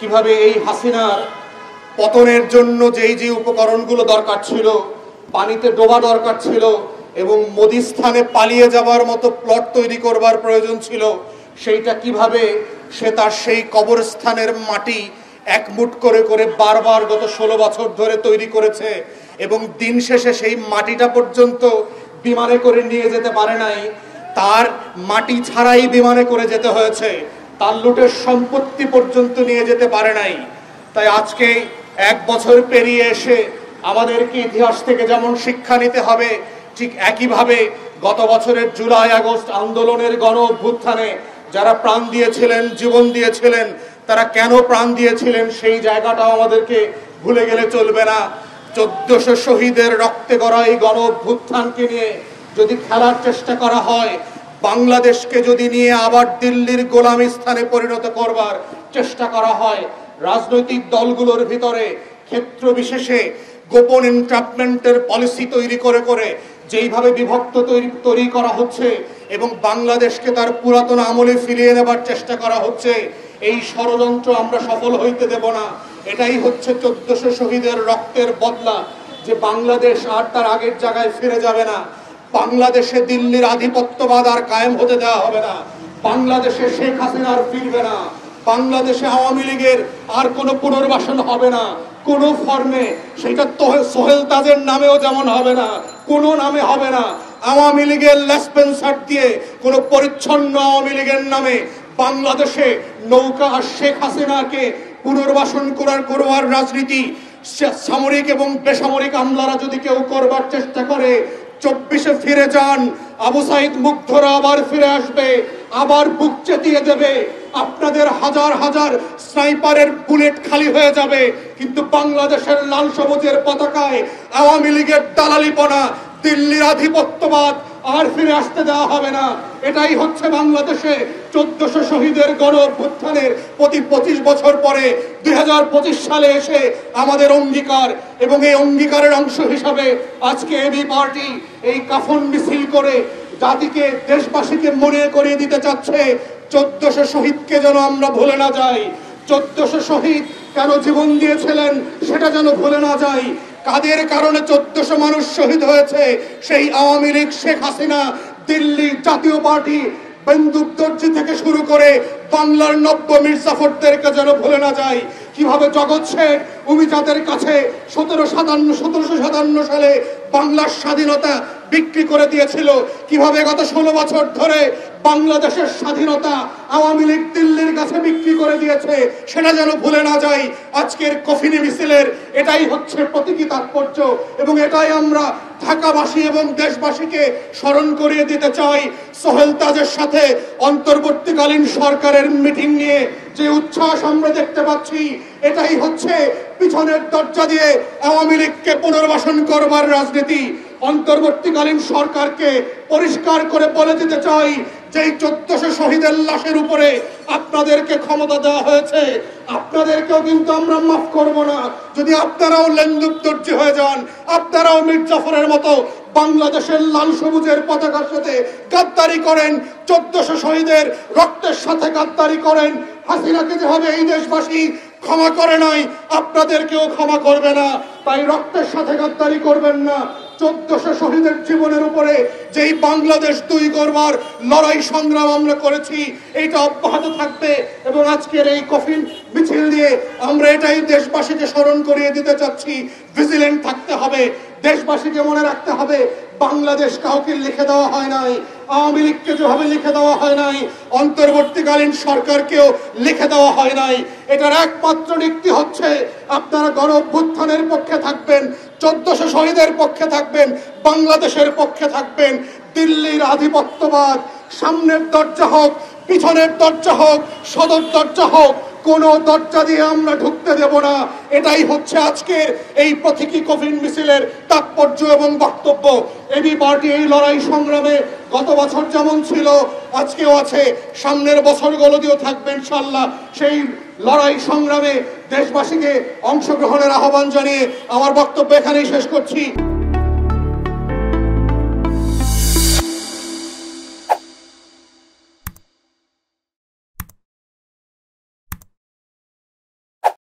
কিভাবে এই হাসিনার পতনের জন্য যেই যে উপকরণগুলো দরকার ছিল, পানিতে ডোবা দরকার ছিল এবং মোদি স্থানে পালিয়ে যাবার মতো প্লট তৈরি করবার প্রয়োজন ছিল, সেইটা কিভাবে সে তার সেই কবরস্থানের মাটি একমুট করে করে বারবার গত 16 বছর ধরে তৈরি করেছে এবং দিন শেষে সেই মাটিটা পর্যন্ত বিমানে করে নিয়ে যেতে পারে নাই, তার মাটি ছাড়াই বিমানে করে যেতে হয়েছে, তার লুটের সম্পত্তি পর্যন্ত নিয়ে যেতে পারে নাই। তাই আজকে 1 বছর পেরিয়ে এসে আমাদেরকে ইতিহাস থেকে যেমন শিক্ষা নিতে হবে, ঠিক একইভাবে গত বছরের জুলাই আগস্ট আন্দোলনের গণ অভ্যুত্থানে যারা প্রাণ দিয়েছিলেন, জীবন দিয়েছিলেন, তারা কেন প্রাণ দিয়েছিলেন সেই জায়গাটাও আমাদেরকে ভুলে গেলে চলবে না। 1400 শহীদের রক্তে গড়া এই গণ অভ্যুত্থানকে নিয়ে যদি খেলার চেষ্টা করা হয়, বাংলাদেশকে যদি নিয়ে আবার দিল্লির গোলামী স্থানে পরিণত করবার চেষ্টা করা হয়, রাজনৈতিক দলগুলোর ভিতরে ক্ষেত্র বিশেষে গোপন এনট্রাপমেন্টের পলিসি তৈরি করে করে যেইভাবে বিভক্ত তৈরি করা হচ্ছে এবং বাংলাদেশকে তার পুরাতন আমলে ফিরিয়ে নেবার চেষ্টা করা হচ্ছে, এই ষড়যন্ত্র আমরা সফল হইতে দেব না। এটাই হচ্ছে 1400 শহীদের রক্তের বদলা, যে বাংলাদেশ আর তার আগের জায়গায় ফিরে যাবে না। বাংলাদেশে দিল্লির আধিপত্যবাদ আর কায়েম হতে দেওয়া হবে না। বাংলাদেশে শেখ হাসিনা আর ফিরবে না। বাংলাদেশে আওয়ামী লীগের আর কোনো পুনর্বাসন হবে না, কোনো ফর্মে। সেটা সোহেল তাজের নামেও যেমন হবে না, কোনো নামে হবে না। আওয়ামী লীগের লেসপেন্সার দিয়ে কোনো পরিচ্ছন্ন আওয়ামী লীগের নামে বাংলাদেশে নৌকা আর শেখ হাসিনাকে পুনর্বাসন করবার রাজনীতি সামরিক এবং বেসামরিক আমলারা যদি কেউ করবার চেষ্টা করে, 24-এ ফিরে যান, আবু সাইদ মুগ্ধরা আবার ফিরে আসবে, আবার বুক চেতিয়ে দেবে, আপনাদের হাজার হাজার স্নাইপারের বুলেট খালি হয়ে যাবে, কিন্তু বাংলাদেশের লাল সবুজের পতাকায় আওয়ামী লীগের দালালিপনা, দিল্লির আধিপত্যবাদ আর ফিরে আসতে দেওয়া হবে না। এটাই হচ্ছে বাংলাদেশে 1400 শহীদের গণ অভ্যুত্থানের প্রতি 25 বছর পরে 2025 সালে এসে আমাদের অঙ্গীকার, এবং এই অঙ্গীকারের অংশ হিসাবে আজকে এবি পার্টি এই কাফন মিছিল করে জাতিকে, দেশবাসীকে মনে করিয়ে দিতে চাচ্ছে 1400 শহীদকে যেন আমরা ভুলে না যাই। 1400 শহীদ কেন জীবন দিয়েছিলেন সেটা যেন ভুলে না যাই। কাদের কারণে 1400 মানুষ শহীদ হয়েছে, সেই আওয়ামী লীগ, শেখ হাসিনা, দিল্লি জাতীয় পার্টি, বন্দুক দর্জি থেকে শুরু করে বাংলার নব্য মির্জাফরদেরকে যেন ভুলে না যায়। কিভাবে জগৎ শেখ অভিজাতের কাছে 1757 সালে বাংলার স্বাধীনতা বিক্রি করে দিয়েছিল, কিভাবে গত 16 বছর ধরে বাংলাদেশের স্বাধীনতা আওয়ামী লীগ দিল্লির কাছে বিক্রি করে দিয়েছে, সেটা যেন ভুলে না যাই। আজকের কফিনে মিছিলের এটাই হচ্ছে প্রতীকী তাৎপর্য, এবং এটাই আমরা ঢাকাবাসী এবং দেশবাসীকে স্মরণ করিয়ে দিতে চাই। সোহেল তাজের সাথে অন্তর্বর্তীকালীন সরকারের মিটিং নিয়ে যে উচ্ছ্বাস আমরা দেখতে পাচ্ছি, এটাই হচ্ছে পিছনের দরজা দিয়ে আওয়ামী লীগকে পুনর্বাসন করবার রাজনীতি। অন্তর্বর্তীকালীন সরকারকে পরিষ্কার করে বলে দিতে চাই যে 1400 শহীদের লাশের উপরে আপনাদেরকে ক্ষমতা দেওয়া হয়েছে, আপনাদেরকেও কিন্তু আমরা মাফ করব না। যদি আপনারাও লেন্দুকদর্জি হয়ে যান, আপনারাও মির্জাফরের মতো বাংলাদেশের লাল সবুজের পতাকার সাথে গাদ্দারি করেন, 1400 শহীদের রক্তের সাথে গাদ্দারি করেন, হাসিনাকে যেভাবে এই দেশবাসী ক্ষমা করে নাই, আপনাদেরকেও ক্ষমা করবে না। তাই রক্তের সাথে গাদ্দারি করবেন না। 1400 শহীদের জীবনের উপরে যেই বাংলাদেশ তৈরি করবার লড়াই সংগ্রাম আমরা করেছি, এইটা অব্যাহত থাকবে। এবং আজকের এই কফিন মিছিল দিয়ে আমরা এটাই দেশবাসীকে স্মরণ করিয়ে দিতে চাচ্ছি, ভিজিলেন্ট থাকতে হবে। দেশবাসীকে মনে রাখতে হবে, বাংলাদেশ কাউকে লিখে দেওয়া হয় নাই, আওয়ামী লীগকে যেভাবে লিখে দেওয়া হয় নাই, অন্তর্বর্তীকালীন সরকারকেও লিখে দেওয়া হয় নাই। এটার একমাত্র নীতি হচ্ছে আপনারা গণ অভ্যুত্থানের পক্ষে থাকবেন, 1400 শহীদের পক্ষে থাকবেন, বাংলাদেশের পক্ষে থাকবেন। দিল্লির আধিপত্যবাদ সামনের দরজা হোক, পিছনের দরজা হোক, সদর দরজা হোক, কোনো দরজা দিয়ে আমরা ঢুকতে দেব না। এটাই হচ্ছে আজকের এই প্রতীকী কফিন মিছিলের তাৎপর্য এবং বক্তব্য। এবি পার্টি এই লড়াই সংগ্রামে গত বছর যেমন ছিল, আজকেও আছে, সামনের বছরগুলোতেও থাকবে ইনশাআল্লাহ। সেই লড়াই সংগ্রামে দেশবাসীকে অংশগ্রহণের আহ্বান জানিয়ে আমার বক্তব্য এখানেই শেষ করছি।